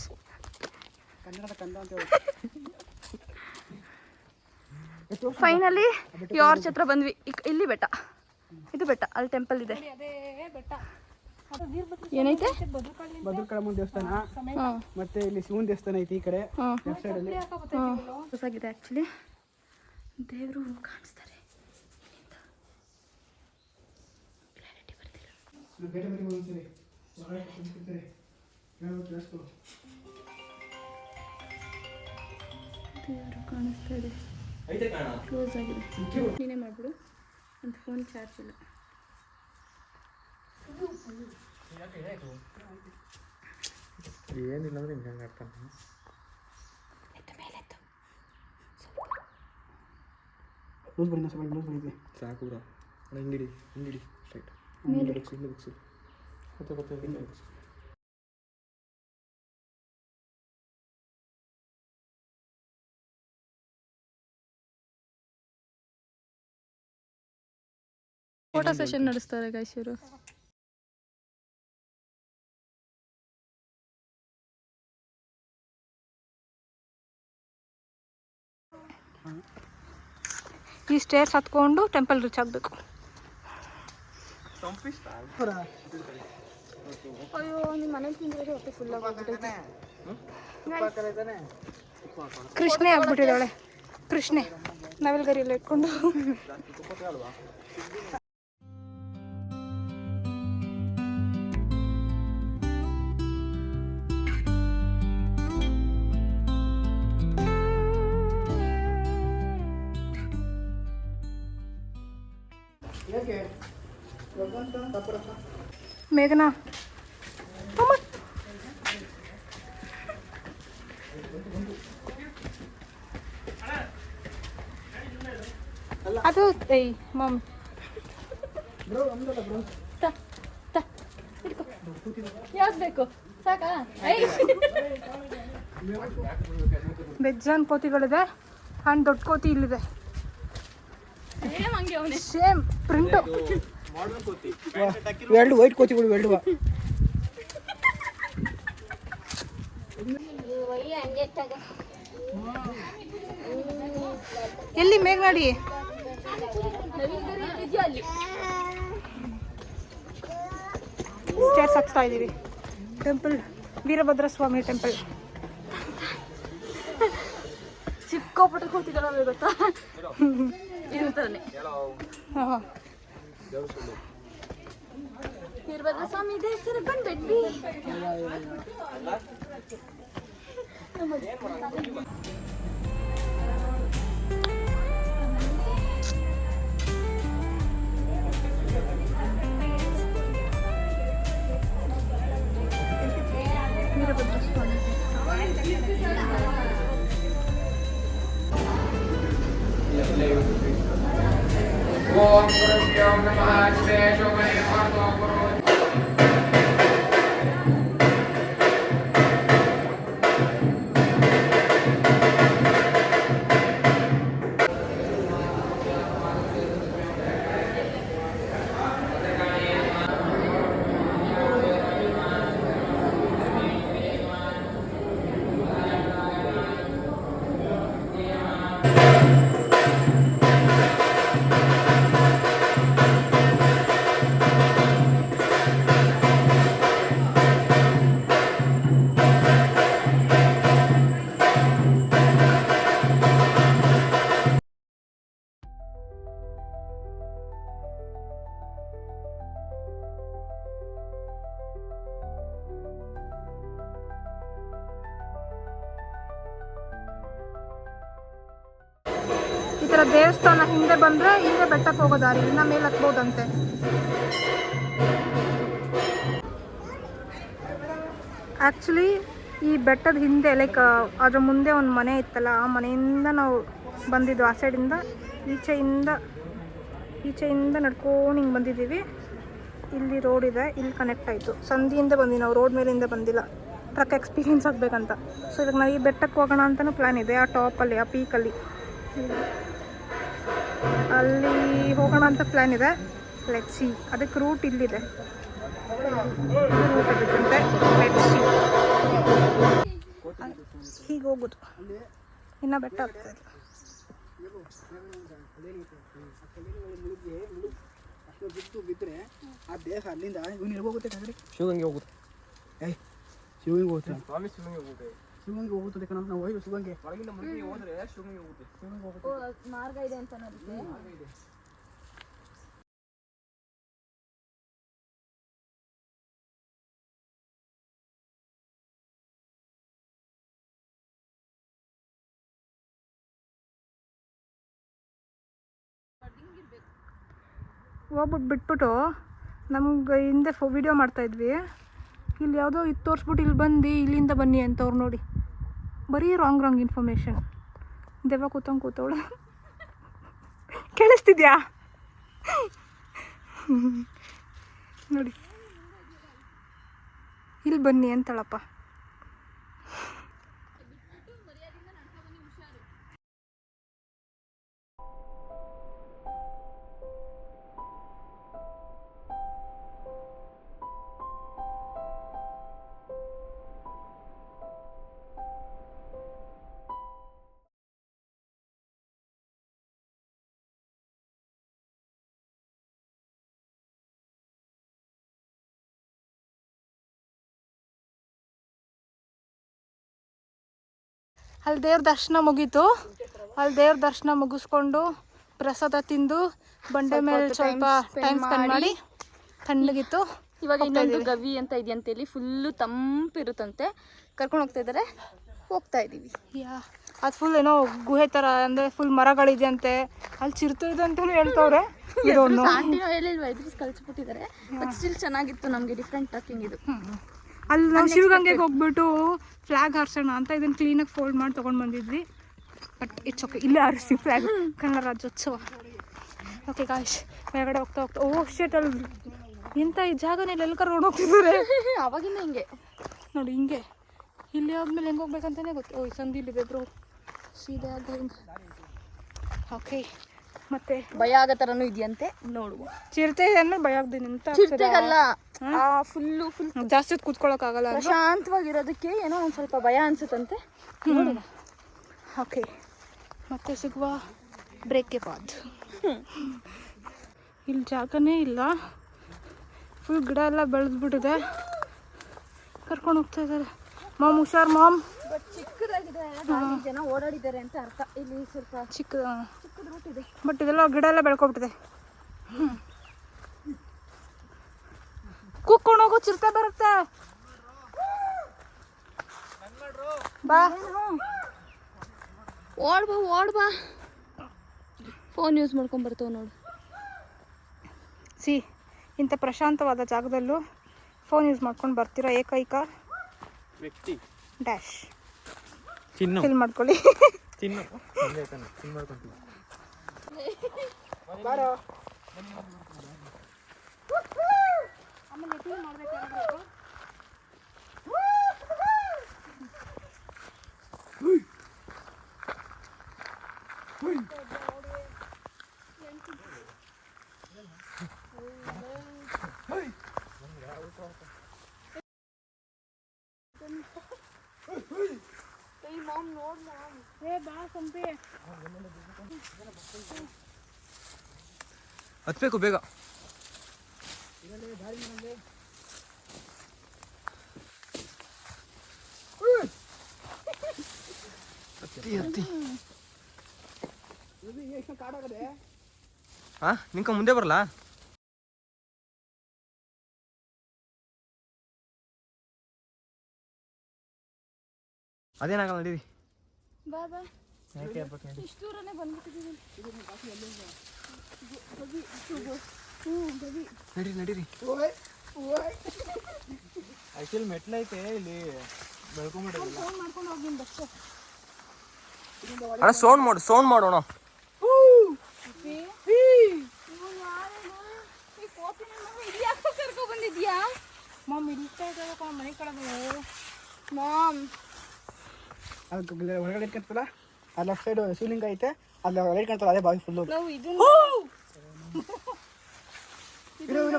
ಫೈನಲಿ ಯಾರ್ಚ್ ಹತ್ರ ಬಂದ್ವಿ. ಇಲ್ಲಿ ಬೆಟ್ಟ ಇದು ಬೆಟ್ಟ, ಅಲ್ಲಿ ಟೆಂಪಲ್ ಇದೆ. ಅದೇ ಬೆಟ್ಟ. ಏನೈತೆ? ಭದ್ರಕಾಳಮ್ಮ ದೇವಸ್ಥಾನ, ಮತ್ತೆ ಇಲ್ಲಿ ಶಿವನ ದೇವಸ್ಥಾನ ಐತಿ ಈ ಕಡೆ ಲೆಫ್ಟ್ ಸೈಡ್ ಅಲ್ಲಿ. ಹೊಸಾಗಿದೆ ಆ್ಯಕ್ಚುಲಿ. ದೇವರು ಕಾಣಿಸ್ತಾರೆ ಕ್ಲಾರಿಟಿ ಬರ್ತಿಲ್ಲ. ದೇವರು ಕಾಣಿಸ್ತಾ ಇದೆ, ಕ್ಲೋಸ್ ಆಗಿದೆ. ನೀನೇ ಮಾಡಿಬಿಡು, ನನ್ನ ಫೋನ್ ಚಾರ್ಜ್ ಇಲ್ಲ. ಏನಿಲ್ಲ ಅಂದ್ರೆ ಹಿಂಗೆ ಆಗ್ತಾನೆ. ಲೂಸ್ ಬನ್ನಿ ಸ್ವಲ್ಪ ಲೂಸ್ ಬಂದಿದೆ ಸಾಕು ಬ್ರೋ. ಹಿಂಗಿಡಿ ಸ್ಟ್ರೈಟ್ ಹಿಂದೆ ಬುಕ್ಸು ಮತ್ತೆ ಹಿಂದೆ ಬುಕ್ಸು. ಫೋಟೋ ಸೆಷನ್ ನಡೆಸ್ತಾರೆ ಗೈಸ್ ಇವರು. ಈ ಸ್ಟೇರ್ಸ್ ಹತ್ಕೊಂಡು ಟೆಂಪಲ್ ರೀಚ್ ಆಗಬೇಕು. ಅಯ್ಯೋ ನಿಮ್ಮ ಮನೇಲಿ ತಿಂದ್ರೆ ಹೊಟ್ಟೆ ಫುಲ್ ಆಗೋಗ್ಬಿಟ್ಟೈತೆ. ಕೃಷ್ಣೆ ಆಗ್ಬಿಟ್ಟಿದ್ದಾಳೆ, ಕೃಷ್ಣೆ ನವಿಲ್ಗರಿಯಲ್ಲಿ ಇಟ್ಕೊಂಡು. ಮೇಘನಾ ಅದು ಏಯ್ ಮಮ್ಮಿ ಯಾವ್ದು ಬೇಕು ಸಾಕಾ? ಬೆಜ್ಜಾನ್ ಕೋತಿಗಳಿದೆ ಆ್ಯಂಡ್ ದೊಡ್ಡ ಕೋತಿ ಇಲ್ಲಿದೆ. ಹಂಗೆ ಅವನೇ ಸೇಮ್ ಪ್ರಿಂಟು. ಎರಡು ವೈಟ್ ಕೋತಿಗಳು ಎರಡು. ಎಲ್ಲಿ ಮೇಘನಾಡಿ? ಸ್ಟೇರ್ಸ್ ಹತ್ತಾ ಇದ್ದೀವಿ. Temple Veerabhadra Swamy temple. ಸಿಕ್ಕಾಪಟ್ಟೆ ಕೂತಿದ್ದಾವೆ ಗೊತ್ತಾ, ಇರ್ತಾನೆ. ಹಾಂ ವೀರಭದ್ರ ಸ್ವಾಮಿ ದೇವಸ್ಥಾನ ಬಂದ್ಬಿಟ್ವಿ. ವೀರಭದ್ರ ಸ್ವಾಮಿ. ಓಂ ಗುರುಭ್ಯೋ ನಮಃ ಶ್ರೇಯೋ ಮನೆ ಮಾತೋ ಗುರು. ಈ ಥರ ದೇವಸ್ಥಾನ ಹಿಂದೆ ಬಂದರೆ ಹಿಂದೆ ಬೆಟ್ಟಕ್ಕೆ ಹೋಗೋ ದಾರಿ, ಇನ್ನು ಮೇಲೆ ಹತ್ಬೋದಂತೆ. ಆ್ಯಕ್ಚುಲಿ ಈ ಬೆಟ್ಟದ ಹಿಂದೆ ಲೈಕ್ ಅದ್ರ ಮುಂದೆ ಒಂದು ಮನೆ ಇತ್ತಲ್ಲ, ಆ ಮನೆಯಿಂದ ನಾವು ಬಂದಿದ್ದು. ಆ ಸೈಡಿಂದ ಈಚೆಯಿಂದ ನಡ್ಕೊಂಡು ಹಿಂಗೆ ಬಂದಿದ್ದೀವಿ. ಇಲ್ಲಿ ರೋಡ್ ಇದೆ, ಇಲ್ಲಿ ಕನೆಕ್ಟ್ ಆಯಿತು. ಸಂಧಿಯಿಂದ ಬಂದ್ವಿ ನಾವು, ರೋಡ್ ಮೇಲಿಂದ ಬಂದಿಲ್ಲ. ಟ್ರಕ್ ಎಕ್ಸ್ಪೀರಿಯನ್ಸ್ ಆಗಬೇಕಂತ. ಸೊ ಇವಾಗ ನಾವು ಈ ಬೆಟ್ಟಕ್ಕೆ ಹೋಗೋಣ ಅಂತಲೂ ಪ್ಲ್ಯಾನ್ ಇದೆ. ಆ ಟಾಪಲ್ಲಿ, ಆ ಪೀಕಲ್ಲಿ ಅಲ್ಲಿ ಹೋಗೋಣ ಅಂತ ಪ್ಲ್ಯಾನ್ ಇದೆ. Let's see. ಅದಕ್ಕೆ ರೂಟ್ ಇಲ್ಲಿದೆ, ರೂಟ್ ಅದಕ್ಕಂತೆ. Let's see. ಹೀಗೆ ಹೋಗೋದು, ಇನ್ನು ಬೆಟ್ಟ ಆಗ್ತದೆ. ಬಿದ್ದರೆ ಆ ದೇಹ ಅಲ್ಲಿಂದ ಇವನು ಎಲ್ಲಿ ಹೋಗುತ್ತೆ ಕಗಡಿ? ಶಿವಗಂಗೆ ಹೋಗುತ್ತೆ. ಏಯ್ ಶಿವನಿಗೆ ಹೋಗುತ್ತೆ. ಸ್ವಾಮಿ ಶಿವಗಂಗೆ ಹೋಗುತ್ತೆ. ಶಿವನಿಗೆ ಹೋಗುತ್ತದೆ ಕಣ. ನಾವು ಹೋಯ್ತು ಶಿವನಿಗೆ. ಒಳಗಿಂದ ಮುಳುಗಿ ಹೋದ್ರೆ ಶಿವಗಂಗೆ ಹೋಗುತ್ತೆ. ಶಿವಗಂಗೆ ಹೋಗುತ್ತೆ. ಮಾರ್ಗ ಇದೆ ಅಂತ ನನಗೆ. ಹೋಗ್ಬಿಟ್ಟು ಬಿಟ್ಬಿಟ್ಟು ನಮ್ಗೆ ಹಿಂದೆ ವಿಡಿಯೋ ಮಾಡ್ತಾಯಿದ್ವಿ. ಇಲ್ಲಿ ಯಾವುದೋ ಇದು ತೋರಿಸ್ಬಿಟ್ಟು ಇಲ್ಲಿ ಬಂದು ಇಲ್ಲಿಂದ ಬನ್ನಿ ಅಂತವ್ರು ನೋಡಿ. ಬರೀ ರಾಂಗ್ ಇನ್ಫಾರ್ಮೇಷನ್. ದೆವ್ವ ಕೂತವಳು ಕೇಳಿಸ್ತಿದ್ಯಾ ನೋಡಿ. ಇಲ್ಲಿ ಬನ್ನಿ ಅಂತಳಪ್ಪ. ಅಲ್ಲಿ ದೇವ್ರ ದರ್ಶನ ಮುಗೀತು. ಅಲ್ಲಿ ದೇವ್ರ ದರ್ಶನ ಮುಗಿಸ್ಕೊಂಡು ಪ್ರಸಾದ ತಿಂದು ಬಂಡೆ ಮೇಲೆ ಸ್ವಲ್ಪ ಟೈಮ್ ಸ್ಪೆಂಡ್ ಮಾಡಿ ತಣ್ಣಗಿತ್ತು. ಇವಾಗ ಇನ್ನೊಂದು ಗವಿ ಅಂತ ಇದೆಯಂತೆ, ಇಲ್ಲಿ ಫುಲ್ಲು ತಂಪಿರುತ್ತಂತೆ. ಕರ್ಕೊಂಡು ಹೋಗ್ತಾ ಇದ್ದೀವಿ. ಅದು ಫುಲ್ ಏನೋ ಗುಹೆ ಥರ, ಅಂದರೆ ಫುಲ್ ಮರಗಳಿದೆಯಂತೆ, ಅಲ್ಲಿ ಚಿರತೆ ಇದೆ ಅಂತಲೂ ಹೇಳ್ತವ್ರೆ. ಆಂಟಿನೋ ಹೇಳಿಲ್ವಾ, ಇದ್ರಿಗೆ ಕಳ್ಸಿಬಿಟ್ಟಿದ್ದಾರೆ. ಬಟ್ ಸ್ಟಿಲ್ ಚೆನ್ನಾಗಿತ್ತು, ನಮಗೆ ಡಿಫ್ರೆಂಟ್ ಟಾಕಿಂಗ್ ಇದು. ಅಲ್ಲಿ ನಾವು ಶಿವಗಂಗೆಗೆ ಹೋಗ್ಬಿಟ್ಟು ಫ್ಲ್ಯಾಗ್ ಹಾರಿಸೋಣ ಅಂತ ಇದನ್ನು ಕ್ಲೀನಾಗಿ ಫೋಲ್ಡ್ ಮಾಡಿ ತೊಗೊಂಡು ಬಂದಿದ್ವಿ. ಬಟ್ ಇಟ್ಸ್ ಓಕೆ, ಇಲ್ಲೇ ಹಾರಿಸಿ flag, Kannada Rajyotsava. Okay guys, ಮೇಲ್ಗಡೆ ಹೋಗ್ತಾ ಓ ಶೇಟ್, ಅಲ್ಲಿ ಎಂಥ ಈ ಜಾಗನೆಲ್ಲ ಎಲ್ಲಿ ಕರ್ಕೊಂಡು ಹೋಗ್ತಿದ್ದಾರೆ ಅವಾಗಿಂದ ಹಿಂಗೆ ನೋಡಿ. ಹಿಂಗೆ ಇಲ್ಲಿ ಆದ್ಮೇಲೆ ಹೆಂಗೆ ಹೋಗ್ಬೇಕಂತಲೇ ಗೊತ್ತು. ಓ ಸಂದಿಲಿ ಬೆಬ್ರು ಸೀದಾ ಹಿಂಗೆ. ಓಕೆ, ಮತ್ತೆ ಭಯ ಆಗೋ ಥರನೂ ಇದೆಯಂತೆ, ನೋಡುವ. ಚಿರತೆ ಅಂದ್ರೆ ಭಯ ಆಗ್ತೀನಿ ಅಂತ. ಚಿರತೆಗಲ್ಲ, ಫುಲ್ ಜಾಸ್ತಿ ಹೊತ್ತು ಕೂತ್ಕೊಳ್ಳೋಕ್ಕಾಗಲ್ಲ, ಪ್ರಶಾಂತವಾಗಿರೋದಕ್ಕೆ ಏನೋ ಒಂದು ಸ್ವಲ್ಪ ಭಯ ಅನ್ಸುತ್ತಂತೆ. ನೋಡೋಣ. ಓಕೆ, ಮತ್ತೆ ಸಿಗುವ ಬ್ರೇಕ್ಗೆ ಬಾದ್. ಇಲ್ಲಿ ಜಾಗನೇ ಇಲ್ಲ, ಫುಲ್ ಗಿಡ ಎಲ್ಲ ಬೆಳೆದ್ಬಿಟ್ಟಿದೆ. ಕರ್ಕೊಂಡು ಹೋಗ್ತಾ ಇದ್ದಾರೆ. ಮಾಮ್ ಹುಷಾರ್ ಮಾಮ್. ಬಟ್ ಚಿಕ್ಕದಾಗಿದೆ, ಜನ ಓಡಾಡಿದ್ದಾರೆ ಅಂತ ಅರ್ಥ. ಇಲ್ಲಿ ಸ್ವಲ್ಪ ಚಿಕ್ಕದ ರೂಟ್ ಇದೆ, ಬಟ್ ಇದೆಲ್ಲ ಗಿಡ ಎಲ್ಲ ಬೆಳ್ಕೊಬಿಟ್ಟಿದೆ. ಕೂತ್ಕೊಂಡು ಹೋಗೋ ಚಿರತೆ ಬರುತ್ತೆ. ಬಾ ಓಡ್ ಬಾ. ಫೋನ್ ಯೂಸ್ ಮಾಡ್ಕೊಂಡು ಬರ್ತಾವೆ ನೋಡು. ಇಂಥ ಪ್ರಶಾಂತವಾದ ಜಾಗದಲ್ಲೂ ಫೋನ್ ಯೂಸ್ ಮಾಡ್ಕೊಂಡು ಬರ್ತಿರೋ ಏಕೈಕ ವ್ಯಕ್ತಿ ಡ್ಯಾಶ್. ಚಿನ್ನು ಫಿಲ್ ಮಾಡ್ಕೊಳ್ಳಿ. ಚಿನ್ನು ಚಿನ್ನು ಮಾಡ್ಕೊಂತೀವಿ. ಹತ್ಬೇಕು ಬೇಗ. ನಿಂಕ ಮುಂದೆ ಬರಲ್ಲ. ಅದೇನಾಗಲ್ಲ, ನಡೀರಿ. ಬಾ ಇಷ್ಟು ದೂರನೇ ಬಂದ್ಬಿಟ್ಟಿದ್ದೀವಿ. ನಡೀರಿ. ಆಕ್ಚುಲಿ ಮೆಟ್ಲೈತೆ ಇಲ್ಲಿ ಬೆಳ್ಕೊಂಬಿಡೋದಿಲ್ಲ. ಅಣ್ಣ ಸೌಂಡ್ ಮಾಡೋಣ. ಕರ್ಕೊ ಬಂದಿದ್ಯಾ ಮಾಮ್? ಇಲ್ತಾ ಇದ್ದಾಗ ಮನೆ ಕಡೆ ಮಾಮ್. ಹೊರಗಡೆ ಇಟ್ಕೊಂತಲ್ಲ, ಆ ಲೆಫ್ಟ್ ಸೈಡ್ ಶಿವಲಿಂಗ ಐತೆ, ಅಲ್ಲಿ ರೈಟ್ ಕಾಣ್ತಲ್ಲ, ಅದೇ ಬಾವಿ ಫುಲ್ಲು. ನಾವು ಇದು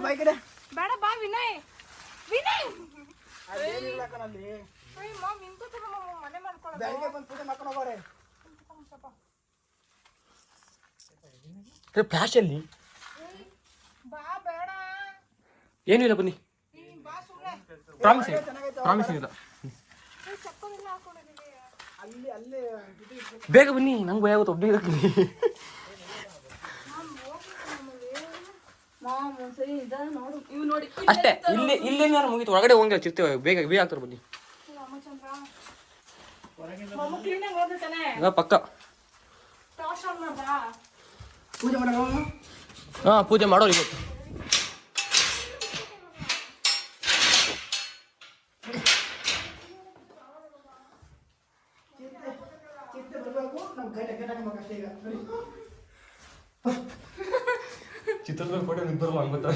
ಬೈ ಕಡೆ ಬೇಡ ಬಾ ವಿನಯ್. ಅದೇನಿಲ್ಲ ಕಣಲ್ಲಿ, ಮಾಮ್ ಇಂತ ಮನೆ ಮಾಡ್ಕೊಳ್ಳೋದು. ಬೆಳಗ್ಗೆ ಬಂದು ಪೂಜೆ ಮಾಡ್ಕೊಂಡು ಹೋಗೋರೆ. ಫ್ಲಾಶ್ ಅಲ್ಲಿ ಬಾ ಏನಿಲ್ಲ ಬನ್ನಿ, ಪ್ರಾಮಿಸ್ ಏನಿಲ್ಲ. ಬೇಗ ಬನ್ನಿ, ನಂಗೆ ಭಯ ಆಗುತ್ತೆ ಒಬ್ಬನೇ ಇರಕ್ಕೆ. ಅಷ್ಟೇ, ಇಲ್ಲೇನಾರು ಮುಗೀತು, ಹೊರಗಡೆ ಹೋಗಿ ಚಿರ್ತೇವೆ. ಬೇಗ ಆಗ್ತಾರೆ ಬನ್ನಿ. ಪಕ್ಕ ಪೂಜೆ ಮಾಡೋರು ಇವತ್ತು. ಚಿತ್ರದುರ್ಗ ಫೋಟೋ ನಿಂತರಲ್ಲ ಹಂಗ ಗೊತ್ತಾ.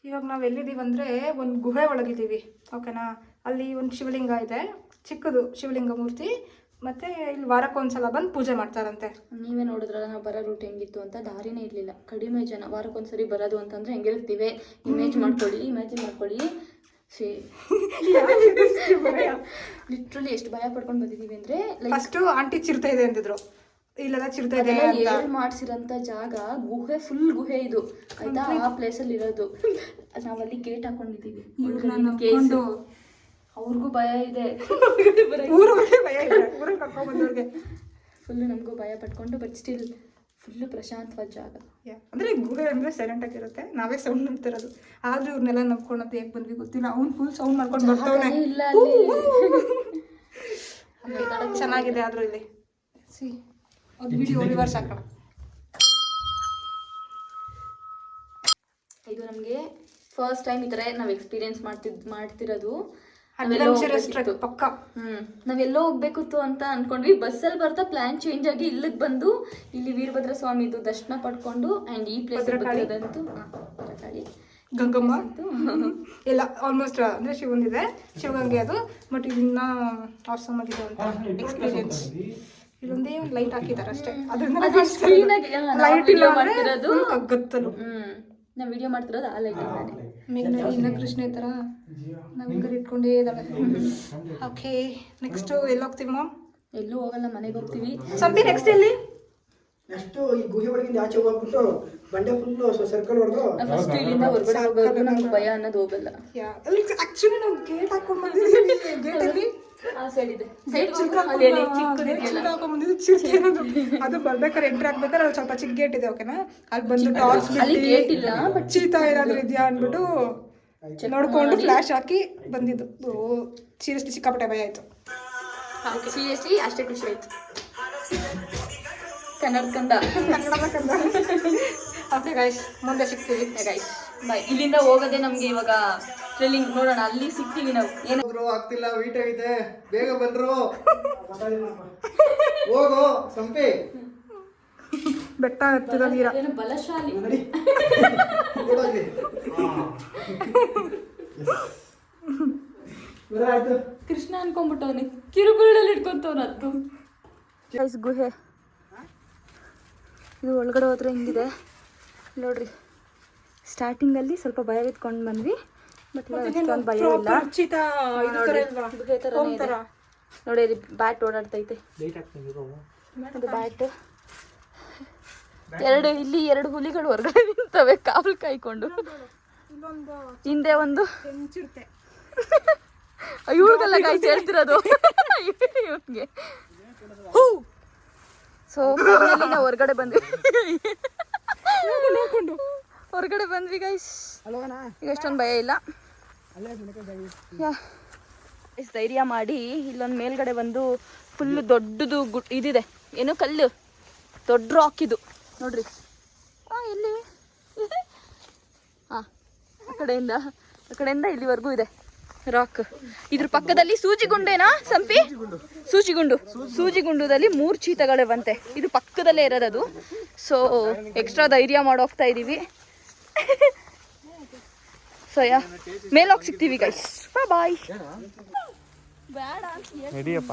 ಇವಾಗ ನಾವು ಎಲ್ಲಿದ್ದೀವಿ ಅಂದರೆ ಒಂದು ಗುಹೆ ಒಳಗಿದ್ದೀವಿ, ಓಕೆನಾ. ಅಲ್ಲಿ ಒಂದು ಶಿವಲಿಂಗ ಇದೆ, ಚಿಕ್ಕದು ಶಿವಲಿಂಗ ಮೂರ್ತಿ. ಮತ್ತು ಇಲ್ಲಿ ವಾರಕ್ಕೊಂದ್ಸಲ ಬಂದು ಪೂಜೆ ಮಾಡ್ತಾರಂತೆ. ನೀವೇ ನೋಡಿದ್ರಲ್ಲ ನಾವು ಬರೋ ರೂಟ್ ಹೆಂಗಿತ್ತು ಅಂತ. ದಾರಿನೇ ಇರಲಿಲ್ಲ, ಕಡಿಮೆ ಜನ. ವಾರಕ್ಕೊಂದ್ಸರಿ ಬರೋದು ಅಂತಂದರೆ ಹೆಂಗಿರ್ತೀವಿ, ಇಮ್ಯಾಜಿನ್ ಮಾಡ್ಕೊಳ್ಳಿ. ಲಿಟ್ರಲಿ ಎಷ್ಟು ಭಯ ಪಡ್ಕೊಂಡು ಬಂದಿದ್ದೀವಿ ಅಂದರೆ, ಫಸ್ಟು ಆಂಟಿ ಚಿರತೆ ಇದೆ ಅಂತಿದ್ರು, ಇಲ್ಲೆಲ್ಲ ಚಿರತೆ ಇದೆ ಮಾಡ್ಸಿರೋಂಥ ಜಾಗ ಗುಹೆ, ಫುಲ್ ಗುಹೆ ಇದು ಆಯ್ತಾ. ಆ ಪ್ಲೇಸಲ್ಲಿ ಇರೋದು. ನಾವಲ್ಲಿ ಗೇಟ್ ಹಾಕೊಂಡಿದ್ದೀವಿ. ಅವ್ರಿಗೂ ಭಯ ಇದೆ, ಫುಲ್ಲು ನಮಗೂ ಭಯ ಪಟ್ಕೊಂಡು. ಬಟ್ ಸ್ಟಿಲ್ ಫುಲ್ಲು ಪ್ರಶಾಂತವಾದ ಜಾಗ. ಅಂದರೆ ಗುಹೆ ಅಂದರೆ ಸೈಲೆಂಟ್ ಆಗಿರುತ್ತೆ, ನಾವೇ ಸೌಂಡ್ ಮಾಡ್ತಿರೋದು. ಆದರೂ ಇವ್ರನ್ನೆಲ್ಲ ನಂಬ್ಕೊಂಡು ಹೇಗೆ ಬಂದ್ವಿ ಗೊತ್ತಿಲ್ಲ. ಅವ್ನು ಫುಲ್ ಸೌಂಡ್ ಮಾಡ್ಕೊಂಡು ಬರ್ತಾವನೆ. ಇಲ್ಲ ಚೆನ್ನಾಗಿದೆ. ಆದರೂ ಇಲ್ಲಿ ಅದು ವಿಡಿಯೋ ರಿವರ್ಸ್ ಹಾಕೋಣ. ಇದು ನಮಗೆ ಫಸ್ಟ್ ಟೈಮ್ ಈ ಥರ ನಾವು ಎಕ್ಸ್ಪೀರಿಯನ್ಸ್ ಮಾಡ್ತಿರೋದು. ಪಕ್ಕ ನಾವೆಲ್ಲೋ ಹೋಗ್ಬೇಕಿತ್ತು ಅಂತ ಅನ್ಕೊಂಡ್ವಿ. ಬಸ್ಸಲ್ಲಿ ಬರ್ತಾ ಪ್ಲಾನ್ ಚೇಂಜ್ ಆಗಿ ಇಲ್ಲಿಗೆ ಬಂದು ಇಲ್ಲಿ ವೀರಭದ್ರ ಸ್ವಾಮಿದು ದರ್ಶನ ಪಡ್ಕೊಂಡು ಆ್ಯಂಡ್ ಈ ಪ್ಲೇಸ್ ಬಂದಿರೋದಂತೂ ಗಂಗಮ್ಮ ಎಲ್ಲ ಆಲ್ಮೋಸ್ಟ್ ಅಂದರೆ ಶಿವಂದಿದೆ, ಶಿವಗಂಗೆ ಅದು. ಬಟ್ ಇದನ್ನ ಆಸಮ್ ಆಗಿದೆ ಅಂತ ಎಕ್ಸ್ಪೀರಿಯನ್ಸ್. ಇಲ್ಲೊಂದೇ ಒಂದು ಲೈಟ್ ಹಾಕಿದ್ದಾರೆ ಅಷ್ಟೇ, ಅದರಿಂದ ಲೈಟ್ ಇಲ್ಲ ಮಾಡ್ತಿರೋದು ಕಗ್ಗತ್ತಲು. ನಾವು ವಿಡಿಯೋ ಮಾಡ್ತಿರೋದು ಆ ಲೈಟ್. ಮೇಘನಲ್ಲಿ ಇನ್ನ ಕೃಷ್ಣ ಈ ಥರ ನಮ್ಗೆ ಇಟ್ಕೊಂಡೇ ಇದ್ದಾವೆ. ಓಕೆ, ನೆಕ್ಸ್ಟು ಎಲ್ಲಿ ಹೋಗ್ತೀವಿ ಮಾಮ್? ಎಲ್ಲೂ ಹೋಗಲ್ಲ, ಮನೆಗೆ ಹೋಗ್ತೀವಿ. ಸಂಪಿ ನೆಕ್ಸ್ಟ್ ಎಲ್ಲಿ? ನೆಕ್ಸ್ಟು ಈ ಗುಹೆ ಒಳಗಿಂದ ಆಚೆ ಹೋಗ್ಬಿಟ್ಟು ಬಂಡೆ ಫುಲ್ಲು ಸರ್ಕಲ್ ಹೊಡೆದು ಫಸ್ಟ್ ಇಲ್ಲಿಂದ ಹೊರಗಡೆ ಹೋಗೋದು ನಮ್ಗೆ ಭಯ ಅನ್ನೋದು ಹೋಗಲ್ಲ. ಆಕ್ಚುಲಿ ನಾವು ಗೇಟ್ ಹಾಕೊಂಡು ಬಂದಿದ್ದೀವಿ. ಗೇಟಲ್ಲಿ ಆ ಸೈಡ್ ಇದೆ, ಅದು ಬರ್ಬೇಕಾದ್ರೆ ಎಂಟ್ರಿ ಆಗ್ಬೇಕಾದ್ರೆ ಅಲ್ಲಿ ಸ್ವಲ್ಪ ಚಿಕ್ಕ ಗೇಟ್ ಇದೆ, ಓಕೆನಾ. ಅಲ್ಲಿ ಬಂದು ಟಾರ್ಚ್ ಗೇಟ್ ಇಲ್ಲ, ಬಟ್ ಚೀತಾ ಏನಾದ್ರು ಇದೆಯಾ ಅಂದ್ಬಿಟ್ಟು ನೋಡ್ಕೊಂಡು ಫ್ಲಾಶ್ ಹಾಕಿ ಬಂದಿದ್ದು. ಸೀರಿಯಸ್ಲಿ ಸಿಕ್ಕಾಪಟ್ಟೆ ಭಯ ಆಯ್ತು. ಸೀರಿಯಸ್ಲಿ ಅಷ್ಟೇ ಖುಷಿ ಆಯ್ತು. ಕನ್ನಡದ ಕಂದ. ಓಕೆ ಗೈಸ್, ಮುಂದೆ ಸಿಗ್ತೀವಿ ಗೈಸ್. ಬಾಯ್. ಇಲ್ಲಿಂದ ಹೋಗೋದೇ ನಮ್ಗೆ ಇವಾಗ ಥ್ರಿಲ್ಲಿಂಗ್. ನೋಡೋಣ ಅಲ್ಲಿ ಸಿಗ್ತೀವಿ ನಾವು. ಏನಾದ್ರು ಆಗ್ತಿಲ್ಲ, ವೀಟ್ ಆಗಿದೆ, ಬೇಗ ಬಂದ್ರು. ಹೋಗು ಸಂಪಿ. ಬೆಟ್ಟ ಹತ್ತಿದ ವೀರ ಬಲಶಾಲಿ. ಕೃಷ್ಣ ಅನ್ಕೊಂಡ್ಬಿಟ್ಟವನಿ, ಕಿರುಬುರುಳಲ್ಲಿ ಇಟ್ಕೊಂತವ್ನ. ಅದು ಗುಹೆ. ಇದು ಒಳಗಡೆ ಹೋದ್ರೆ ಹಿಂಗಿದೆ ನೋಡ್ರಿ. ಸ್ಟಾರ್ಟಿಂಗಲ್ಲಿ ಸ್ವಲ್ಪ ಭಯ ಇಟ್ಕೊಂಡು ಬಂದ್ವಿ, ಬಟ್ ಅಷ್ಟೊಂದು ಭಯ ಇಲ್ಲ. ಗುಹೆ ಥರನೇ ಇದೆ ನೋಡಿ. ಅಲ್ಲಿ ಬ್ಯಾಟ್ ಓಡಾಡ್ತೈತೆ, ಅದು ಬ್ಯಾಟ್. ಎರಡು ಹುಲಿಗಳು ಹೊರಗಡೆ ನಿಂತವೆ ಕಾವಲು ಕಾಯ್ಕೊಂಡು. ಹಿಂದೆ ಒಂದು ಇವಳಿಗೆಲ್ಲ ಕಾಯ್ತು ಹೇಳ್ತಿರೋದು ಇವನ್ಗೆ. ಸೊ ನಾವು ಹೊರಗಡೆ ಬಂದ್ವಿ ಗೈಸ್. ಈಗ ಅಷ್ಟೊಂದು ಭಯ ಇಲ್ಲ. ಧೈರ್ಯ ಮಾಡಿ ಇಲ್ಲೊಂದು ಮೇಲ್ಗಡೆ ಬಂದು ಫುಲ್ಲು ದೊಡ್ಡದು ಇದಿದೆ, ಏನು ಕಲ್ಲು, ದೊಡ್ಡ ರಾಕ್ ಇದು ನೋಡ್ರಿ. ಎಲ್ಲಿ ಆ ಕಡೆಯಿಂದ ಇಲ್ಲಿವರೆಗೂ ಇದೆ ರಾಕ್. ಇದ್ರ ಪಕ್ಕದಲ್ಲಿ ಸೂಜಿಗುಂಡೇನಾ ಸಂಪಿ? ಸೂಜಿಗುಂಡದಲ್ಲಿ 3 ಚೀತಗಳೇ ಬಂತೆ. ಇದು ಪಕ್ಕದಲ್ಲೇ ಇರೋದದು. ಸೊ ಎಕ್ಸ್ಟ್ರಾ ಧೈರ್ಯ ಮಾಡೋಗ್ತಾ ಇದ್ದೀವಿ. ಸೊ ಮೇಲೋಗಿ ಸಿಗ್ತೀವಿ ಗೈಸ್. ಬಾಯ್. ಬೇಡ ನಡಿಯಪ್ಪ.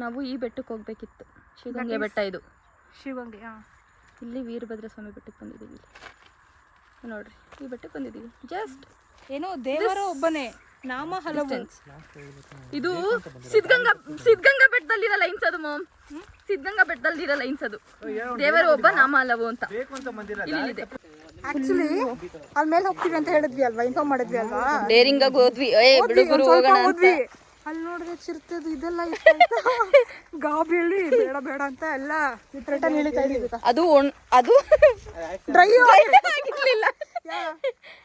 ನಾವು ಈ ಬೆಟ್ಟಕ್ಕೆ ಹೋಗ್ಬೇಕಿತ್ತು. ಶಿವಗಂಗೆ ಬೆಟ್ಟ ಇದು. ಶಿವಗಂಗೆ. ಹಾಂ, ಇಲ್ಲಿ ವೀರಭದ್ರ ಸ್ವಾಮಿ ಬೆಟ್ಟಕ್ಕೆ ಬಂದಿದ್ದೀವಿ. ನೋಡ್ರಿ ಈ ಬೆಟ್ಟಕ್ಕೆ ಬಂದಿದ್ದೀವಿ. ಜಸ್ಟ್ ಏನೋ ದೇವರ ಒಬ್ಬನೇ, ನಾಮ ಹಲವು. ಇದು ಸಿದ್ಧಗಂಗಾ ಬೆಟ್ಟದಲ್ಲಿರೋ ಲೈನ್ಸ್ ಅದು ಮಾಮ್. ಸಿದ್ಧಗಂಗಾ ಬೆಟ್ಟದಲ್ಲಿರೋ ಲೈನ್ಸ್ ಅದು. ದೇವರು ಒಬ್ಬ ನಾಮ ಹಲವು ಅಂತ ಇಲ್ಲಿದೆ. ಆಕ್ಚುಲಿ ಅಲ್ಲಿ ಮೇಲೆ ಹೋಗ್ತೀವಿ ಅಂತ ಹೇಳಿದ್ವಿ ಅಲ್ವಾ, ಇನ್ಫಾರ್ಮ್ ಮಾಡಿದ್ವಿ ಅಲ್ವಾ. ಡೇರಿಂಗ್ ಆಗಿ ಹೋದ್ವಿ. ಬಿಡುಗರು ಹೋಗೋಣ ಅಂತ. ಅಲ್ಲಿ ನೋಡಿದ್ರೆ ಚಿರ್ತದು ಇದೆಲ್ಲ ಗಾಬಿ ಹೇಳಿ ಬೇಡ ಬೇಡ ಅಂತ ಎಲ್ಲ ರಿಟರ್ನ್ ಇಳಿತಾ ಇದೀವಿ. ಅದು ಡ್ರೈ ಆಗಿರ್ಲಿಲ್ಲ.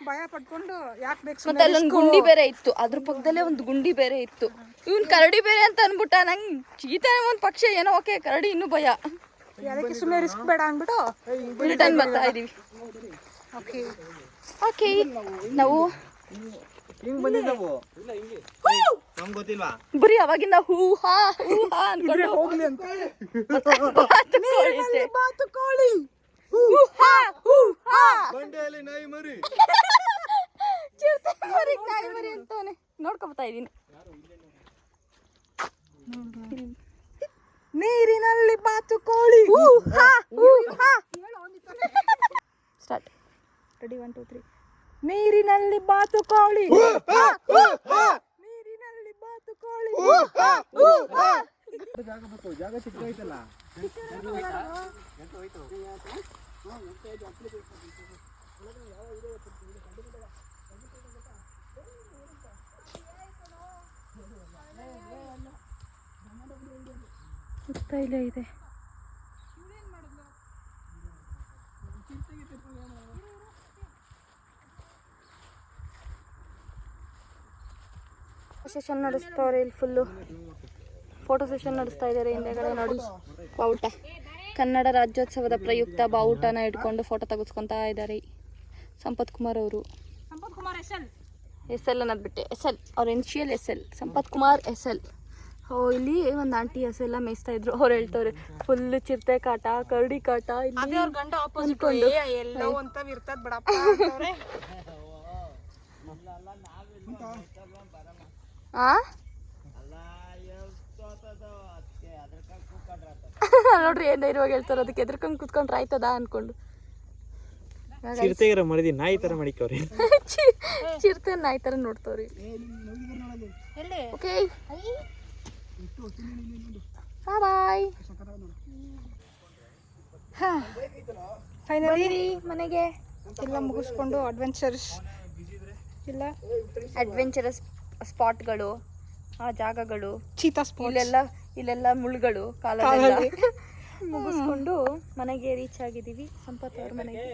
ಭಯ ಪಡ್ಕೊಂಡು ಯಾಕೆ ಬೇಕು. ಮತ್ತೆ ಅಲ್ಲೊಂದು ಗುಂಡಿ ಬೇರೆ ಇತ್ತು, ಅದ್ರ ಪಕ್ಕದಲ್ಲೇ ಒಂದು ಗುಂಡಿ ಬೇರೆ ಇತ್ತು. ಇವನ್ ಕರಡಿ ಬೇರೆ ಅಂತ ಅನ್ಬಿಟ್ಟ. ನಂಗೆ ಚೀತಾನೆ ಒಂದ್ ಪಕ್ಷ ಏನೋ, ಓಕೆ ಕರಡಿ ಇನ್ನೂ ಭಯ. ಅದಕ್ಕೆ ಸುಮ್ಮನೆ ರಿಸ್ಕ್ ಬೇಡ ಅಂದ್ಬಿಟ್ಟು ರಿಟರ್ನ್ ಬರ್ತಾ ಇದೀವಿ. ಓಕೆ ಓಕೆ ನಾವು ಹಿಂಗ್ ಬಂದಿದ್ದಾವು. ನಮ್ಗೆ ಗೊತ್ತಿಲ್ವಾ? ಬರೀ ಅವಾಗಿಂದ ಹೂ ಹಾ ಅನ್ಕೊಂಡ್ರೆ ಹೋಗ್ಲಿ ಅಂತ ಬಾತುಕೋಳಿ ಬಂಡೆಯಲ್ಲಿ ನಾಯಿ ಮರಿ, ಚಿರತೆ ನಾಯಿ ಮರಿ ಅಂತಾನೆ ನೋಡ್ಕೊಳ್ತಾ ಇದೀನಿ. ನೀರಿನಲ್ಲಿ ಬಾತುಕೋಳಿ. ಸ್ಟಾರ್ಟ್. ರೆಡಿ 1 2 3. ನೀರಿನಲ್ಲಿ ಬಾತುಕೋಳಿ. ನೀರಿನಲ್ಲಿ ಬಾತುಕೋಳಿ. ಜಾಗ ಸಿಕ್ಕೈತಲ್ಲ. ಇಲ್ಲೇ ಇದೆ. ಸೆಷನ್ ನಡೆಸ್ತಾರೆ ಇಲ್ಲಿ. ಫುಲ್ಲು ಫೋಟೋ ಸೆಷನ್ ನಡೆಸ್ತಾ ಇದ್ದಾರೆ ಹಿಂದೆಗಡೆ ನೋಡಿ. ಬಾವುಟ, ಕನ್ನಡ ರಾಜ್ಯೋತ್ಸವದ ಪ್ರಯುಕ್ತ ಬಾವುಟನ ಇಟ್ಕೊಂಡು ಫೋಟೋ ತೆಗೆಸ್ಕೊತಾ ಇದ್ದಾರೆ ಸಂಪತ್ ಕುಮಾರ್ ಅವರು. ಸಂಪತ್ ಕುಮಾರ್ SL ಅನ್ನೋದು ಬಿಟ್ಟೆ, SL ಅವ್ರ initial SL, Sampath Kumar SL. ಇಲ್ಲಿ ಒಂದು ಆಂಟಿ ಹಸೆಲ್ಲ ಮೇಯಿಸ್ತಾ ಇದ್ರು. ಅವ್ರು ಹೇಳ್ತವ್ರೆ ಫುಲ್ ಚಿರತೆ ಕಾಟ, ಕರಡಿ ಕಾಟ. ಅದೇ ಅವ್ರ ಗಂಡ ಆಪೋಸಿಟ್ ಎಲ್ಲೋ ಅಂತ ಇರ್ತದ ಬಿಡಪ್ಪ. ನೋಡ್ರಿ ಏನ್ ಧೈರ್ಯವಾಗಿ ಹೇಳ್ತಾರ. ಅದಕ್ಕೆ ಎದ್ರಕೊಂಡು ಕುತ್ಕೊಂಡ್ರೆ ಆಯ್ತದ ಅನ್ಕೊಂಡು. ಚಿರತೆಗರ ಮರಿದಿ ನಾಯಿ ತರ ಮಾಡಿಕವ್ರಿ. ಚಿರತೆ ನಾಯಿ ತರ ನೋಡ್ತವ್ರಿ. Okay bye. ಫೈನಲಿ ಮನೆಗೆ ಎಲ್ಲ ಮುಗಿಸ್ಕೊಂಡು ಅಡ್ವೆಂಚರಸ್ ಸ್ಪಾಟ್ಗಳು, ಆ ಜಾಗಗಳು, ಚೀತಾ ಸ್ಪಾಟ್, ಇಲ್ಲೆಲ್ಲ ಮುಳ್ಳುಗಳು ಕಾಲಲ್ಲಿ ಮುಗಿಸ್ಕೊಂಡು ಮನೆಗೆ ರೀಚ್ ಆಗಿದ್ದೀವಿ. ಸಂಪತ್ ಅವ್ರ ಮನೆಗೆ.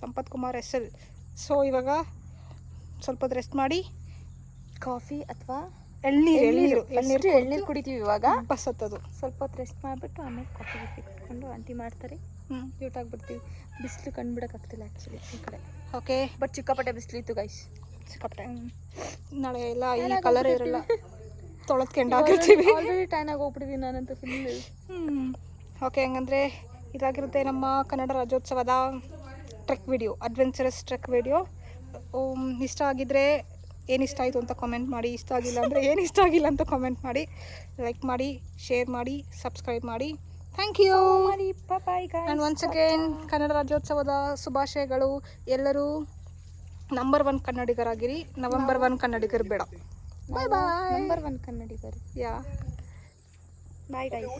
ಸಂಪತ್ ಕುಮಾರ್ SL. ಸೊ ಇವಾಗ ಸ್ವಲ್ಪ ಹೊತ್ತು ರೆಸ್ಟ್ ಮಾಡಿ ಕಾಫಿ ಅಥವಾ ಎಳ್ನೀರು ಕುಡಿತೀವಿ. ಇವಾಗ ಬಸ್ ಹತ್ತದು. ಸ್ವಲ್ಪ ಹೊತ್ತು ರೆಸ್ಟ್ ಮಾಡಿಬಿಟ್ಟು ಆಮೇಲೆ ಕಾಫಿ ಕುತ್ಕೊಂಡು ಆಂಟಿ ಮಾಡ್ತಾರೆ. ಕ್ಯೂಟ್ ಆಗಿಬಿಡ್ತೀವಿ. ಬಿಸಿಲು ಕಂಡುಬಿಡೋಕ್ಕಾಗ್ತಿಲ್ಲ ಆ್ಯಕ್ಚುಲಿ ಈ ಕಡೆ. ಓಕೆ, ಬಟ್ ಚಿಕ್ಕಾಪಟ್ಟೆ ಬಿಸಿಲು ಇತ್ತು ಗೈಸ್. ಸಿಕ್ಕಾಪಟ್ಟೆ. ನಾಳೆ ಎಲ್ಲ ಈ ಕಲರ್ ಇರಲ್ಲ, ತೊಳೆದ್ಕೊಂಡಾಗಿರ್ತೀವಿ. ಆಲ್ರೆಡಿ ಟ್ಯಾನ್ ಆಗಿ ಹೋಗ್ಬಿಟ್ಟಿದ್ದೀನಿ ನಾನಂತ ಫುಲ್. ಓಕೆ, ಹಂಗಂದರೆ ಇದಾಗಿರುತ್ತೆ ನಮ್ಮ ಕನ್ನಡ ರಾಜ್ಯೋತ್ಸವದ trek video, adventurous trek video. ಇಷ್ಟ ಆಗಿದ್ರೆ ಏನು ಇಷ್ಟ ಆಯಿತು ಅಂತ ಕಾಮೆಂಟ್ ಮಾಡಿ. ಇಷ್ಟ ಆಗಿಲ್ಲ ಅಂದರೆ ಏನು ಇಷ್ಟ ಆಗಿಲ್ಲ ಅಂತ ಕಾಮೆಂಟ್ ಮಾಡಿ. ಲೈಕ್ ಮಾಡಿ, ಶೇರ್ ಮಾಡಿ, ಸಬ್ಸ್ಕ್ರೈಬ್ ಮಾಡಿ. Thank you. And once again Kannada ರಾಜ್ಯೋತ್ಸವದ ಶುಭಾಶಯಗಳು. ಎಲ್ಲರೂ ನಂಬರ್ 1 ಕನ್ನಡಿಗರಾಗಿರಿ. November 1 ಕನ್ನಡಿಗರು ಬೇಡ. ಬಾಯ್ ಬಾಯ್. ನಂಬರ್ 1 ಕನ್ನಡಿಗರು. ಯಾ, ಬಾಯ್ ಗೈಸ್.